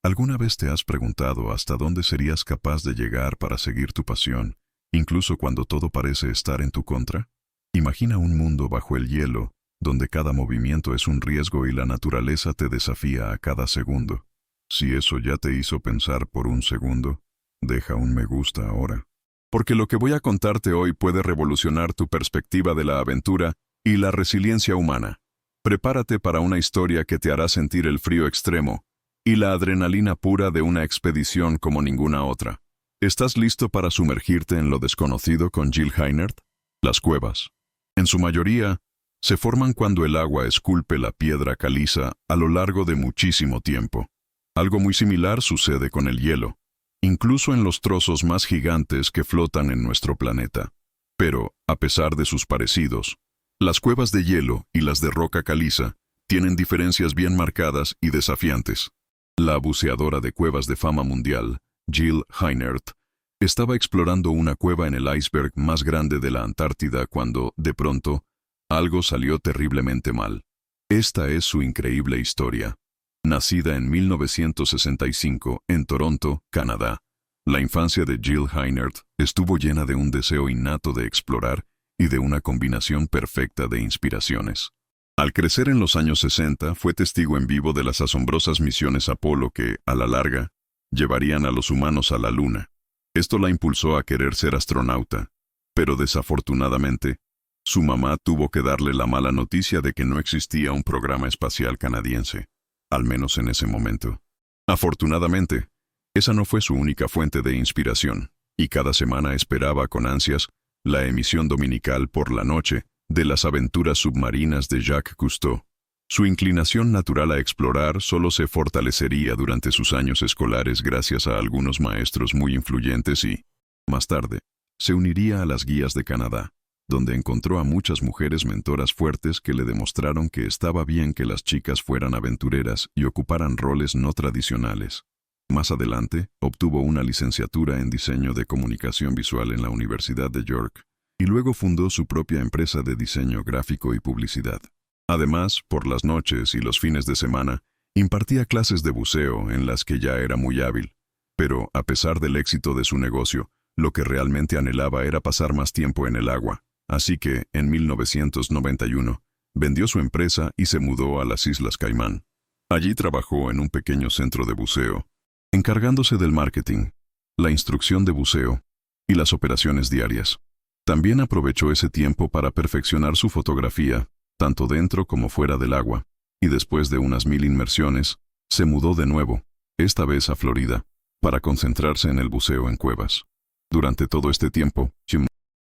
¿Alguna vez te has preguntado hasta dónde serías capaz de llegar para seguir tu pasión, incluso cuando todo parece estar en tu contra? Imagina un mundo bajo el hielo, donde cada movimiento es un riesgo y la naturaleza te desafía a cada segundo. Si eso ya te hizo pensar por un segundo, deja un me gusta ahora. Porque lo que voy a contarte hoy puede revolucionar tu perspectiva de la aventura y la resiliencia humana. Prepárate para una historia que te hará sentir el frío extremo y la adrenalina pura de una expedición como ninguna otra. ¿Estás listo para sumergirte en lo desconocido con Jill Heinert? Las cuevas, en su mayoría, se forman cuando el agua esculpe la piedra caliza a lo largo de muchísimo tiempo. Algo muy similar sucede con el hielo, incluso en los trozos más gigantes que flotan en nuestro planeta. Pero, a pesar de sus parecidos, las cuevas de hielo y las de roca caliza tienen diferencias bien marcadas y desafiantes. La buceadora de cuevas de fama mundial, Jill Heinert, estaba explorando una cueva en el iceberg más grande de la Antártida cuando, de pronto, algo salió terriblemente mal. Esta es su increíble historia. Nacida en 1965 en Toronto, Canadá, la infancia de Jill Heinert estuvo llena de un deseo innato de explorar y de una combinación perfecta de inspiraciones. Al crecer en los años 60, fue testigo en vivo de las asombrosas misiones Apolo que, a la larga, llevarían a los humanos a la Luna. Esto la impulsó a querer ser astronauta, pero desafortunadamente, su mamá tuvo que darle la mala noticia de que no existía un programa espacial canadiense, al menos en ese momento. Afortunadamente, esa no fue su única fuente de inspiración, y cada semana esperaba con ansias la emisión dominical por la noche de las aventuras submarinas de Jacques Cousteau. Su inclinación natural a explorar solo se fortalecería durante sus años escolares gracias a algunos maestros muy influyentes y, más tarde, se uniría a las guías de Canadá, donde encontró a muchas mujeres mentoras fuertes que le demostraron que estaba bien que las chicas fueran aventureras y ocuparan roles no tradicionales. Más adelante, obtuvo una licenciatura en diseño de comunicación visual en la Universidad de York, y luego fundó su propia empresa de diseño gráfico y publicidad. Además, por las noches y los fines de semana, impartía clases de buceo en las que ya era muy hábil. Pero, a pesar del éxito de su negocio, lo que realmente anhelaba era pasar más tiempo en el agua. Así que, en 1991, vendió su empresa y se mudó a las Islas Caimán. Allí trabajó en un pequeño centro de buceo, encargándose del marketing, la instrucción de buceo y las operaciones diarias. También aprovechó ese tiempo para perfeccionar su fotografía, tanto dentro como fuera del agua, y después de unas 1000 inmersiones, se mudó de nuevo, esta vez a Florida, para concentrarse en el buceo en cuevas. Durante todo este tiempo, Jim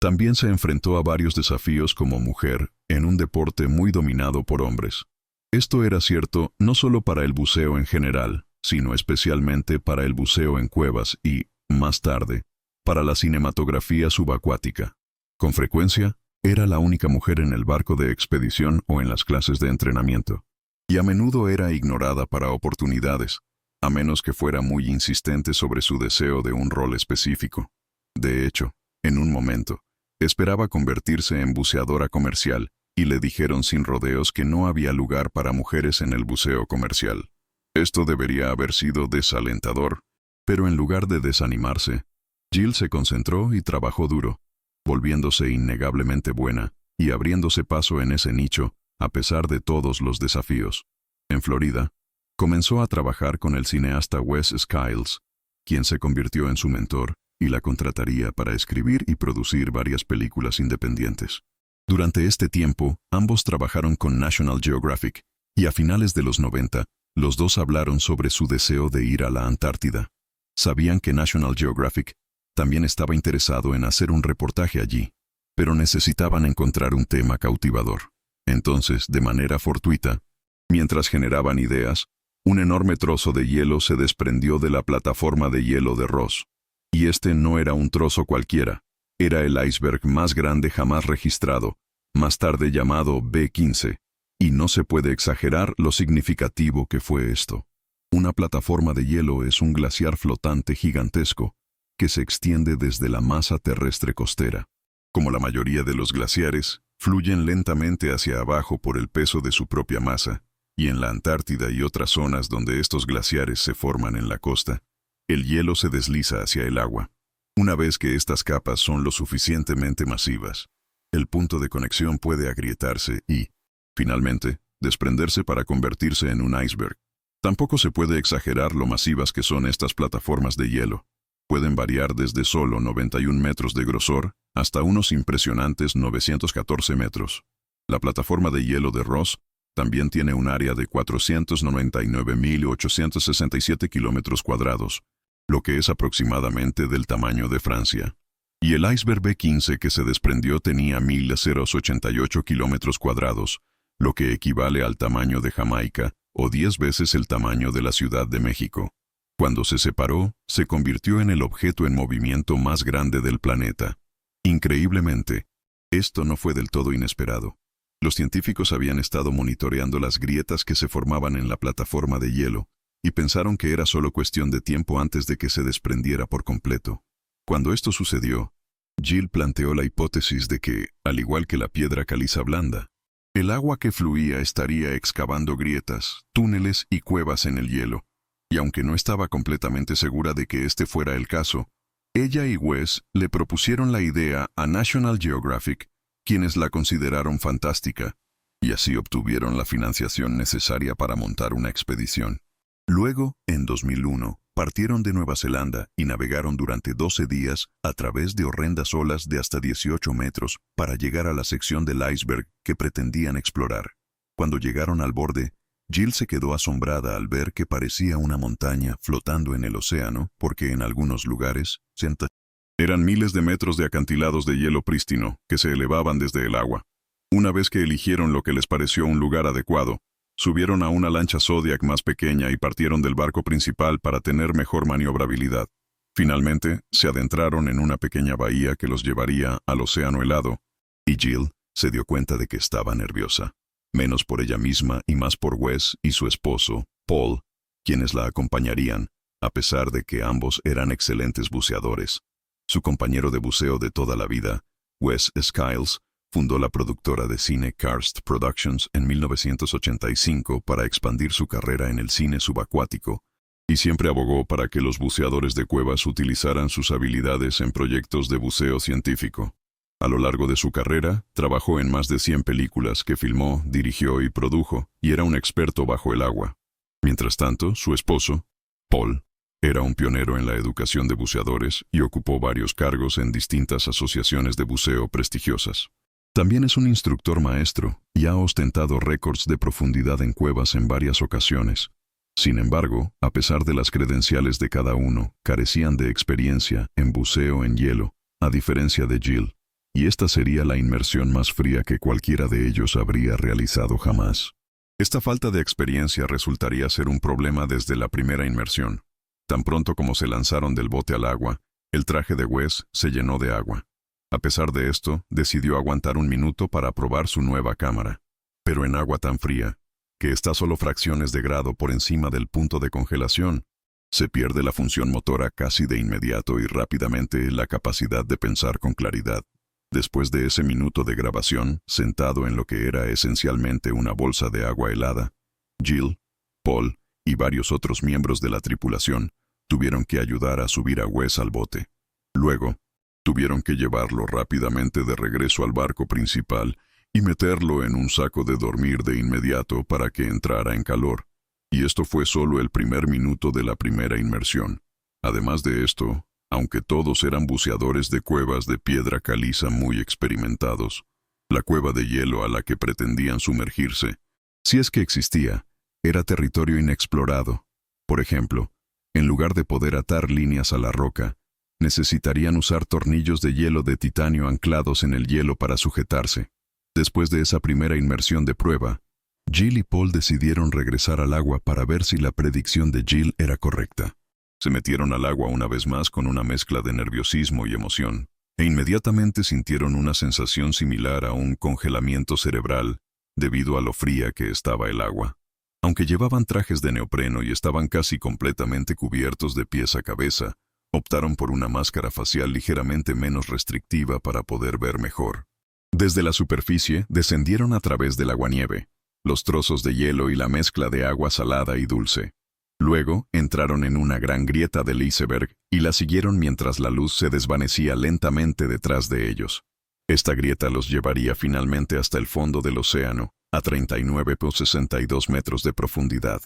también se enfrentó a varios desafíos como mujer en un deporte muy dominado por hombres. Esto era cierto no solo para el buceo en general, sino especialmente para el buceo en cuevas y, más tarde, para la cinematografía subacuática. Con frecuencia, era la única mujer en el barco de expedición o en las clases de entrenamiento, y a menudo era ignorada para oportunidades, a menos que fuera muy insistente sobre su deseo de un rol específico. De hecho, en un momento, esperaba convertirse en buceadora comercial, y le dijeron sin rodeos que no había lugar para mujeres en el buceo comercial. Esto debería haber sido desalentador, pero en lugar de desanimarse, Jill se concentró y trabajó duro, volviéndose innegablemente buena y abriéndose paso en ese nicho, a pesar de todos los desafíos. En Florida, comenzó a trabajar con el cineasta Wes Skiles, quien se convirtió en su mentor y la contrataría para escribir y producir varias películas independientes. Durante este tiempo, ambos trabajaron con National Geographic, y a finales de los 90, los dos hablaron sobre su deseo de ir a la Antártida. Sabían que National Geographic también estaba interesado en hacer un reportaje allí, pero necesitaban encontrar un tema cautivador. Entonces, de manera fortuita, mientras generaban ideas, un enorme trozo de hielo se desprendió de la plataforma de hielo de Ross. Y este no era un trozo cualquiera, era el iceberg más grande jamás registrado, más tarde llamado B-15, y no se puede exagerar lo significativo que fue esto. Una plataforma de hielo es un glaciar flotante gigantesco que se extiende desde la masa terrestre costera. Como la mayoría de los glaciares, fluyen lentamente hacia abajo por el peso de su propia masa, y en la Antártida y otras zonas donde estos glaciares se forman en la costa, el hielo se desliza hacia el agua. Una vez que estas capas son lo suficientemente masivas, el punto de conexión puede agrietarse y, finalmente, desprenderse para convertirse en un iceberg. Tampoco se puede exagerar lo masivas que son estas plataformas de hielo. Pueden variar desde solo 91 metros de grosor hasta unos impresionantes 914 metros. La plataforma de hielo de Ross también tiene un área de 499.867 kilómetros cuadrados, lo que es aproximadamente del tamaño de Francia. Y el iceberg B-15 que se desprendió tenía 1.088 kilómetros cuadrados, lo que equivale al tamaño de Jamaica o 10 veces el tamaño de la Ciudad de México. Cuando se separó, se convirtió en el objeto en movimiento más grande del planeta. Increíblemente, esto no fue del todo inesperado. Los científicos habían estado monitoreando las grietas que se formaban en la plataforma de hielo y pensaron que era solo cuestión de tiempo antes de que se desprendiera por completo. Cuando esto sucedió, Gill planteó la hipótesis de que, al igual que la piedra caliza blanda, el agua que fluía estaría excavando grietas, túneles y cuevas en el hielo. Y aunque no estaba completamente segura de que este fuera el caso, ella y Wes le propusieron la idea a National Geographic, quienes la consideraron fantástica, y así obtuvieron la financiación necesaria para montar una expedición. Luego, en 2001, partieron de Nueva Zelanda y navegaron durante 12 días a través de horrendas olas de hasta 18 metros para llegar a la sección del iceberg que pretendían explorar. Cuando llegaron al borde, Gill se quedó asombrada al ver que parecía una montaña flotando en el océano, porque en algunos lugares eran miles de metros de acantilados de hielo prístino que se elevaban desde el agua. Una vez que eligieron lo que les pareció un lugar adecuado, subieron a una lancha Zodiac más pequeña y partieron del barco principal para tener mejor maniobrabilidad. Finalmente, se adentraron en una pequeña bahía que los llevaría al océano helado, y Gill se dio cuenta de que estaba nerviosa. Menos por ella misma y más por Wes y su esposo, Paul, quienes la acompañarían, a pesar de que ambos eran excelentes buceadores. Su compañero de buceo de toda la vida, Wes Skiles, fundó la productora de cine Karst Productions en 1985 para expandir su carrera en el cine subacuático, y siempre abogó para que los buceadores de cuevas utilizaran sus habilidades en proyectos de buceo científico. A lo largo de su carrera, trabajó en más de 100 películas que filmó, dirigió y produjo, y era un experto bajo el agua. Mientras tanto, su esposo, Paul, era un pionero en la educación de buceadores y ocupó varios cargos en distintas asociaciones de buceo prestigiosas. También es un instructor maestro y ha ostentado récords de profundidad en cuevas en varias ocasiones. Sin embargo, a pesar de las credenciales de cada uno, carecían de experiencia en buceo en hielo, a diferencia de Gill. Y esta sería la inmersión más fría que cualquiera de ellos habría realizado jamás. Esta falta de experiencia resultaría ser un problema desde la primera inmersión. Tan pronto como se lanzaron del bote al agua, el traje de Wes se llenó de agua. A pesar de esto, decidió aguantar un minuto para probar su nueva cámara. Pero en agua tan fría, que está solo fracciones de grado por encima del punto de congelación, se pierde la función motora casi de inmediato y rápidamente la capacidad de pensar con claridad. Después de ese minuto de grabación, sentado en lo que era esencialmente una bolsa de agua helada, Gill, Paul y varios otros miembros de la tripulación tuvieron que ayudar a subir a Wes al bote. Luego, tuvieron que llevarlo rápidamente de regreso al barco principal y meterlo en un saco de dormir de inmediato para que entrara en calor. Y esto fue solo el primer minuto de la primera inmersión. Además de esto, aunque todos eran buceadores de cuevas de piedra caliza muy experimentados, la cueva de hielo a la que pretendían sumergirse, si es que existía, era territorio inexplorado. Por ejemplo, en lugar de poder atar líneas a la roca, necesitarían usar tornillos de hielo de titanio anclados en el hielo para sujetarse. Después de esa primera inmersión de prueba, Gill y Paul decidieron regresar al agua para ver si la predicción de Gill era correcta. Se metieron al agua una vez más con una mezcla de nerviosismo y emoción, e inmediatamente sintieron una sensación similar a un congelamiento cerebral debido a lo fría que estaba el agua. Aunque llevaban trajes de neopreno y estaban casi completamente cubiertos de pies a cabeza, optaron por una máscara facial ligeramente menos restrictiva para poder ver mejor. Desde la superficie descendieron a través del aguanieve. los trozos de hielo y la mezcla de agua salada y dulce. Luego, entraron en una gran grieta del iceberg y la siguieron mientras la luz se desvanecía lentamente detrás de ellos. Esta grieta los llevaría finalmente hasta el fondo del océano, a 39,62 metros de profundidad.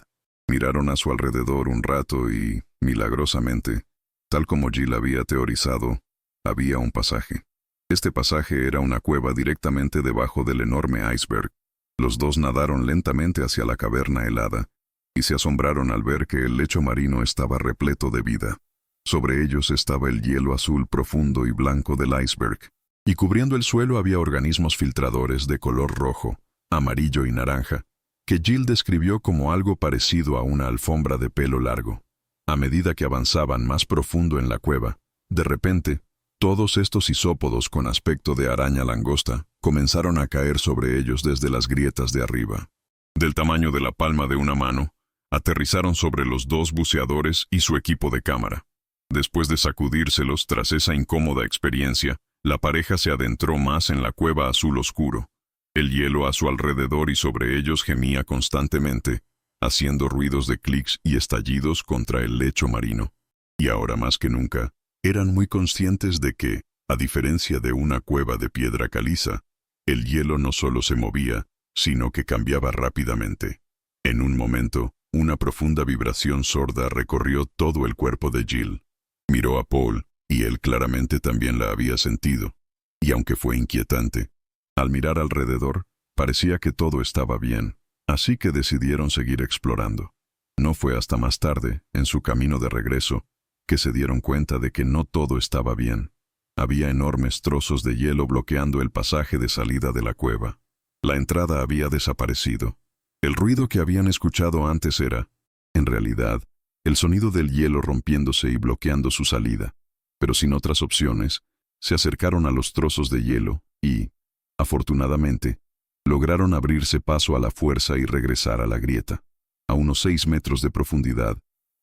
Miraron a su alrededor un rato y, milagrosamente, tal como Jill había teorizado, había un pasaje. Este pasaje era una cueva directamente debajo del enorme iceberg. Los dos nadaron lentamente hacia la caverna helada y se asombraron al ver que el lecho marino estaba repleto de vida. Sobre ellos estaba el hielo azul profundo y blanco del iceberg, y cubriendo el suelo había organismos filtradores de color rojo, amarillo y naranja, que Jill describió como algo parecido a una alfombra de pelo largo. A medida que avanzaban más profundo en la cueva, de repente, todos estos isópodos con aspecto de araña langosta comenzaron a caer sobre ellos desde las grietas de arriba. Del tamaño de la palma de una mano, aterrizaron sobre los dos buceadores y su equipo de cámara. Después de sacudírselos tras esa incómoda experiencia, la pareja se adentró más en la cueva azul oscuro. El hielo a su alrededor y sobre ellos gemía constantemente, haciendo ruidos de clics y estallidos contra el lecho marino. Y ahora más que nunca, eran muy conscientes de que, a diferencia de una cueva de piedra caliza, el hielo no solo se movía, sino que cambiaba rápidamente. En un momento, una profunda vibración sorda recorrió todo el cuerpo de Jill. Miró a Paul, y él claramente también la había sentido. Y aunque fue inquietante, al mirar alrededor, parecía que todo estaba bien, así que decidieron seguir explorando. No fue hasta más tarde, en su camino de regreso, que se dieron cuenta de que no todo estaba bien. Había enormes trozos de hielo bloqueando el pasaje de salida de la cueva. La entrada había desaparecido. El ruido que habían escuchado antes era, en realidad, el sonido del hielo rompiéndose y bloqueando su salida. Pero sin otras opciones, se acercaron a los trozos de hielo y, afortunadamente, lograron abrirse paso a la fuerza y regresar a la grieta. A unos 6 metros de profundidad,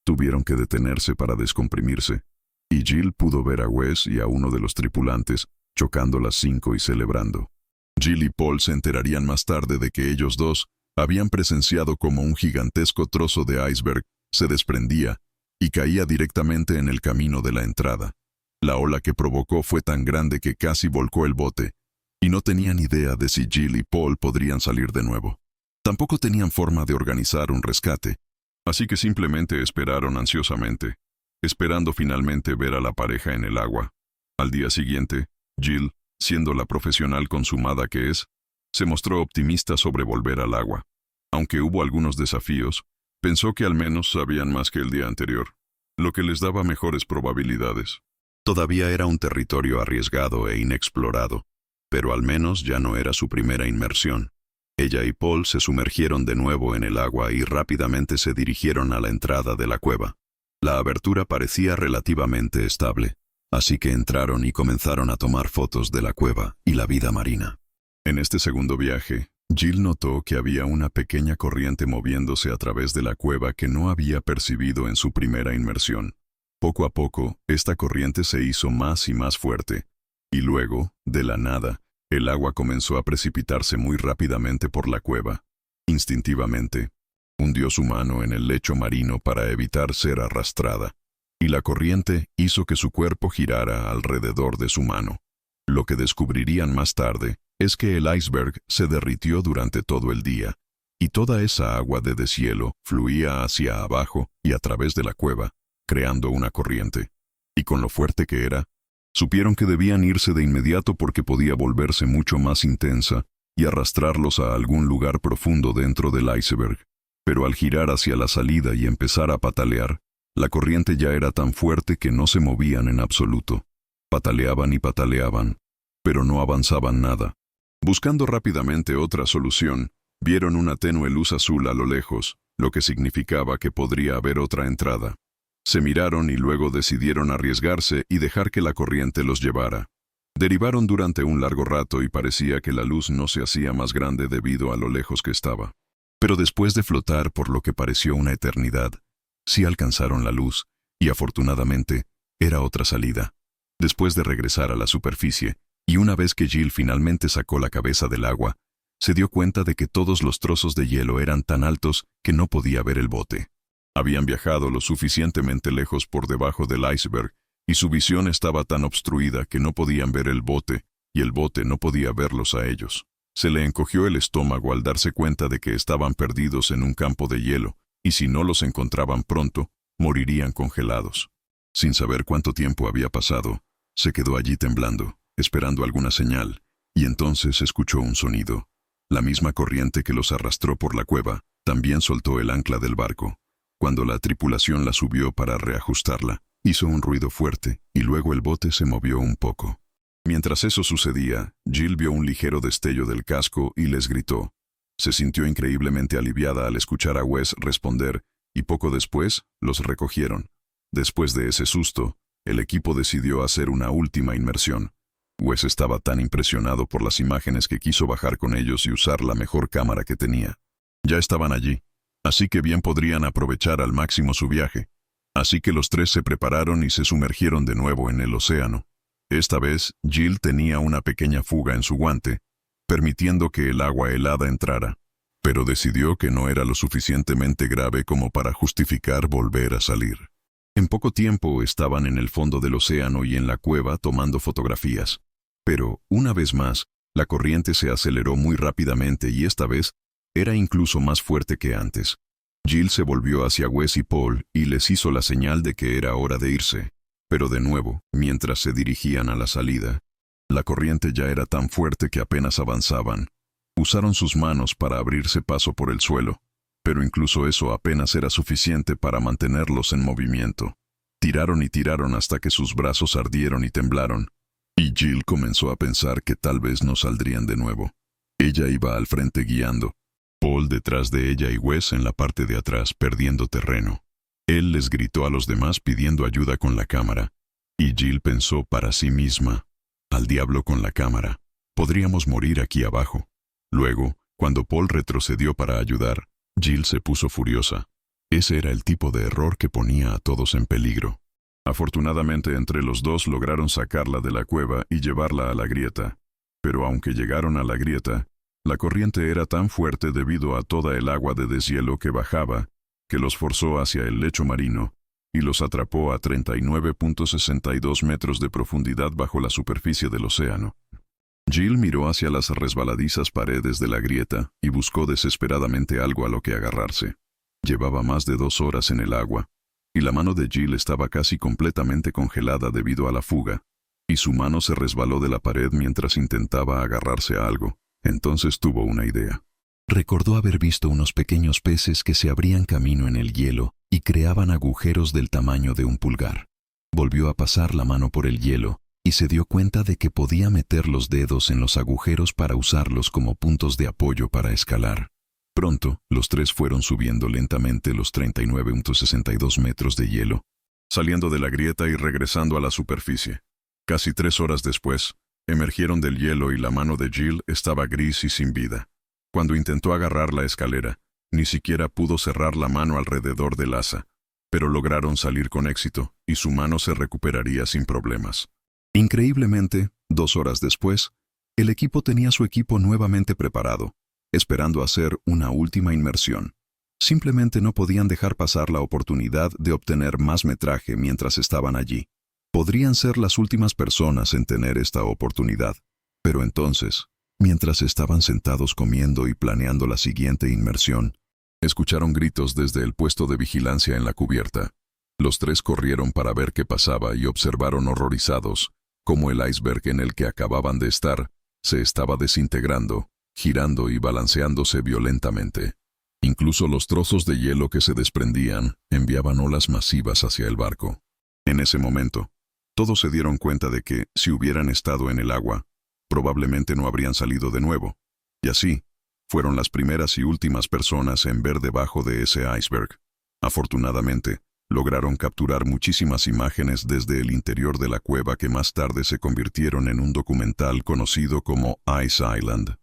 tuvieron que detenerse para descomprimirse, y Jill pudo ver a Wes y a uno de los tripulantes chocando las 5 y celebrando. Jill y Paul se enterarían más tarde de que ellos dos habían presenciado como un gigantesco trozo de iceberg se desprendía y caía directamente en el camino de la entrada. La ola que provocó fue tan grande que casi volcó el bote, y no tenían idea de si Jill y Paul podrían salir de nuevo. Tampoco tenían forma de organizar un rescate, así que simplemente esperaron ansiosamente, esperando finalmente ver a la pareja en el agua. Al día siguiente, Jill, siendo la profesional consumada que es, se mostró optimista sobre volver al agua. Aunque hubo algunos desafíos, pensó que al menos sabían más que el día anterior, lo que les daba mejores probabilidades. Todavía era un territorio arriesgado e inexplorado, pero al menos ya no era su primera inmersión. Ella y Paul se sumergieron de nuevo en el agua y rápidamente se dirigieron a la entrada de la cueva. La abertura parecía relativamente estable, así que entraron y comenzaron a tomar fotos de la cueva y la vida marina. En este segundo viaje, Jill notó que había una pequeña corriente moviéndose a través de la cueva que no había percibido en su primera inmersión. Poco a poco, esta corriente se hizo más y más fuerte, y luego, de la nada, el agua comenzó a precipitarse muy rápidamente por la cueva. Instintivamente, hundió su mano en el lecho marino para evitar ser arrastrada, y la corriente hizo que su cuerpo girara alrededor de su mano. Lo que descubrirían más tarde es que el iceberg se derritió durante todo el día, y toda esa agua de deshielo fluía hacia abajo y a través de la cueva, creando una corriente. Y con lo fuerte que era, supieron que debían irse de inmediato porque podía volverse mucho más intensa y arrastrarlos a algún lugar profundo dentro del iceberg. Pero al girar hacia la salida y empezar a patalear, la corriente ya era tan fuerte que no se movían en absoluto. Pataleaban y pataleaban, pero no avanzaban nada. Buscando rápidamente otra solución, vieron una tenue luz azul a lo lejos, lo que significaba que podría haber otra entrada. Se miraron y luego decidieron arriesgarse y dejar que la corriente los llevara. Derivaron durante un largo rato y parecía que la luz no se hacía más grande debido a lo lejos que estaba. Pero después de flotar por lo que pareció una eternidad, sí alcanzaron la luz, y afortunadamente, era otra salida. Después de regresar a la superficie, y una vez que Jill finalmente sacó la cabeza del agua, se dio cuenta de que todos los trozos de hielo eran tan altos que no podía ver el bote. Habían viajado lo suficientemente lejos por debajo del iceberg y su visión estaba tan obstruida que no podían ver el bote y el bote no podía verlos a ellos. Se le encogió el estómago al darse cuenta de que estaban perdidos en un campo de hielo y si no los encontraban pronto, morirían congelados. Sin saber cuánto tiempo había pasado, se quedó allí temblando, esperando alguna señal, y entonces escuchó un sonido. La misma corriente que los arrastró por la cueva también soltó el ancla del barco. Cuando la tripulación la subió para reajustarla, hizo un ruido fuerte y luego el bote se movió un poco. Mientras eso sucedía, Jill vio un ligero destello del casco y les gritó. Se sintió increíblemente aliviada al escuchar a Wes responder y poco después los recogieron. Después de ese susto, el equipo decidió hacer una última inmersión. Wes estaba tan impresionado por las imágenes que quiso bajar con ellos y usar la mejor cámara que tenía. Ya estaban allí, así que bien podrían aprovechar al máximo su viaje. Así que los tres se prepararon y se sumergieron de nuevo en el océano. Esta vez, Jill tenía una pequeña fuga en su guante, permitiendo que el agua helada entrara, pero decidió que no era lo suficientemente grave como para justificar volver a salir. En poco tiempo estaban en el fondo del océano y en la cueva tomando fotografías. Pero, una vez más, la corriente se aceleró muy rápidamente y esta vez era incluso más fuerte que antes. Jill se volvió hacia Wes y Paul y les hizo la señal de que era hora de irse. Pero de nuevo, mientras se dirigían a la salida, la corriente ya era tan fuerte que apenas avanzaban. Usaron sus manos para abrirse paso por el suelo, pero incluso eso apenas era suficiente para mantenerlos en movimiento. Tiraron y tiraron hasta que sus brazos ardieron y temblaron, y Jill comenzó a pensar que tal vez no saldrían de nuevo. Ella iba al frente guiando, Paul detrás de ella y Wes en la parte de atrás perdiendo terreno. Él les gritó a los demás pidiendo ayuda con la cámara, y Jill pensó para sí misma, «Al diablo con la cámara, podríamos morir aquí abajo». Luego, cuando Paul retrocedió para ayudar, Jill se puso furiosa. Ese era el tipo de error que ponía a todos en peligro. Afortunadamente entre los dos lograron sacarla de la cueva y llevarla a la grieta. Pero aunque llegaron a la grieta, la corriente era tan fuerte debido a toda el agua de deshielo que bajaba, que los forzó hacia el lecho marino, y los atrapó a 39.62 metros de profundidad bajo la superficie del océano. Jill miró hacia las resbaladizas paredes de la grieta y buscó desesperadamente algo a lo que agarrarse. Llevaba más de 2 horas en el agua, y la mano de Jill estaba casi completamente congelada debido a la fuga, y su mano se resbaló de la pared mientras intentaba agarrarse a algo. Entonces tuvo una idea. Recordó haber visto unos pequeños peces que se abrían camino en el hielo y creaban agujeros del tamaño de un pulgar. Volvió a pasar la mano por el hielo y se dio cuenta de que podía meter los dedos en los agujeros para usarlos como puntos de apoyo para escalar. Pronto, los tres fueron subiendo lentamente los 39.62 metros de hielo, saliendo de la grieta y regresando a la superficie. Casi 3 horas después, emergieron del hielo y la mano de Jill estaba gris y sin vida. Cuando intentó agarrar la escalera, ni siquiera pudo cerrar la mano alrededor del asa, pero lograron salir con éxito y su mano se recuperaría sin problemas. Increíblemente, 2 horas después, el equipo tenía su equipo nuevamente preparado, esperando hacer una última inmersión. Simplemente no podían dejar pasar la oportunidad de obtener más metraje mientras estaban allí. Podrían ser las últimas personas en tener esta oportunidad, pero entonces, mientras estaban sentados comiendo y planeando la siguiente inmersión, escucharon gritos desde el puesto de vigilancia en la cubierta. Los tres corrieron para ver qué pasaba y observaron horrorizados cómo el iceberg en el que acababan de estar se estaba desintegrando, girando y balanceándose violentamente. Incluso los trozos de hielo que se desprendían enviaban olas masivas hacia el barco. En ese momento, todos se dieron cuenta de que, si hubieran estado en el agua, probablemente no habrían salido de nuevo. Y así, fueron las primeras y últimas personas en ver debajo de ese iceberg. Afortunadamente, lograron capturar muchísimas imágenes desde el interior de la cueva que más tarde se convirtieron en un documental conocido como Ice Island.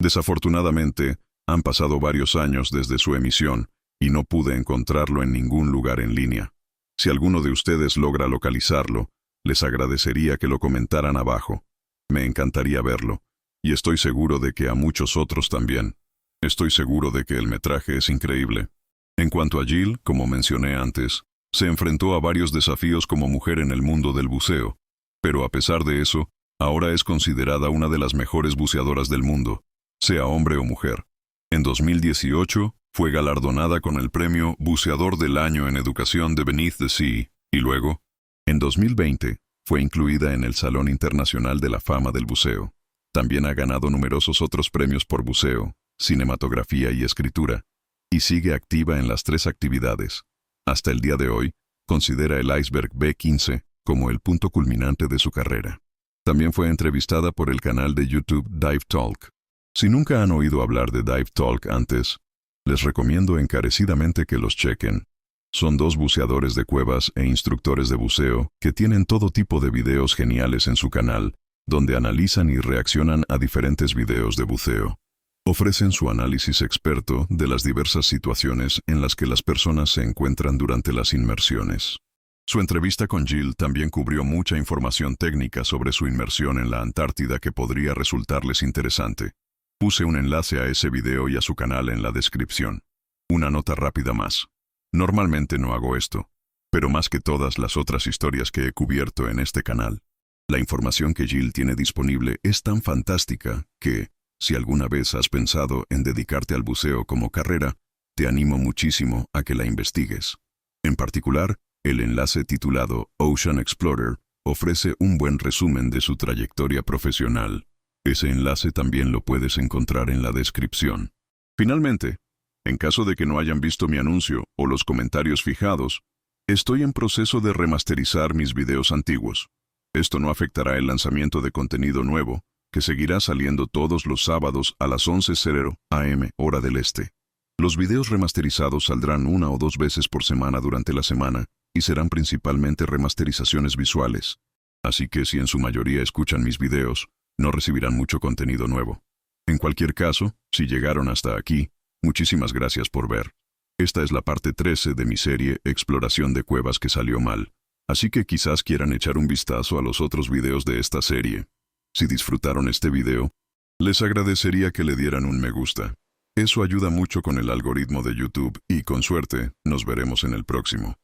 Desafortunadamente, han pasado varios años desde su emisión y no pude encontrarlo en ningún lugar en línea. Si alguno de ustedes logra localizarlo, les agradecería que lo comentaran abajo. Me encantaría verlo. Y estoy seguro de que a muchos otros también. Estoy seguro de que el metraje es increíble. En cuanto a Jill, como mencioné antes, se enfrentó a varios desafíos como mujer en el mundo del buceo, pero a pesar de eso, ahora es considerada una de las mejores buceadoras del mundo, sea hombre o mujer. En 2018, fue galardonada con el premio Buceador del Año en Educación de Beneath the Sea, y luego, en 2020, fue incluida en el Salón Internacional de la Fama del Buceo. También ha ganado numerosos otros premios por buceo, cinematografía y escritura, y sigue activa en las 3 actividades. Hasta el día de hoy, considera el iceberg B-15 como el punto culminante de su carrera. También fue entrevistada por el canal de YouTube Dive Talk. Si nunca han oído hablar de Dive Talk antes, les recomiendo encarecidamente que los chequen. Son 2 buceadores de cuevas e instructores de buceo que tienen todo tipo de videos geniales en su canal, donde analizan y reaccionan a diferentes videos de buceo. Ofrecen su análisis experto de las diversas situaciones en las que las personas se encuentran durante las inmersiones. Su entrevista con Jill también cubrió mucha información técnica sobre su inmersión en la Antártida que podría resultarles interesante. Puse un enlace a ese video y a su canal en la descripción. Una nota rápida más. Normalmente no hago esto, pero más que todas las otras historias que he cubierto en este canal, la información que Jill tiene disponible es tan fantástica que, si alguna vez has pensado en dedicarte al buceo como carrera, te animo muchísimo a que la investigues. En particular, el enlace titulado Ocean Explorer ofrece un buen resumen de su trayectoria profesional. Ese enlace también lo puedes encontrar en la descripción. Finalmente, en caso de que no hayan visto mi anuncio o los comentarios fijados, estoy en proceso de remasterizar mis videos antiguos. Esto no afectará el lanzamiento de contenido nuevo, que seguirá saliendo todos los sábados a las 11:00 am hora del este. Los videos remasterizados saldrán 1 o 2 veces por semana durante la semana y serán principalmente remasterizaciones visuales. Así que si en su mayoría escuchan mis videos, no recibirán mucho contenido nuevo. En cualquier caso, si llegaron hasta aquí, muchísimas gracias por ver. Esta es la parte 13 de mi serie Exploración de Cuevas que salió mal, así que quizás quieran echar un vistazo a los otros videos de esta serie. Si disfrutaron este video, les agradecería que le dieran un me gusta. Eso ayuda mucho con el algoritmo de YouTube y, con suerte, nos veremos en el próximo.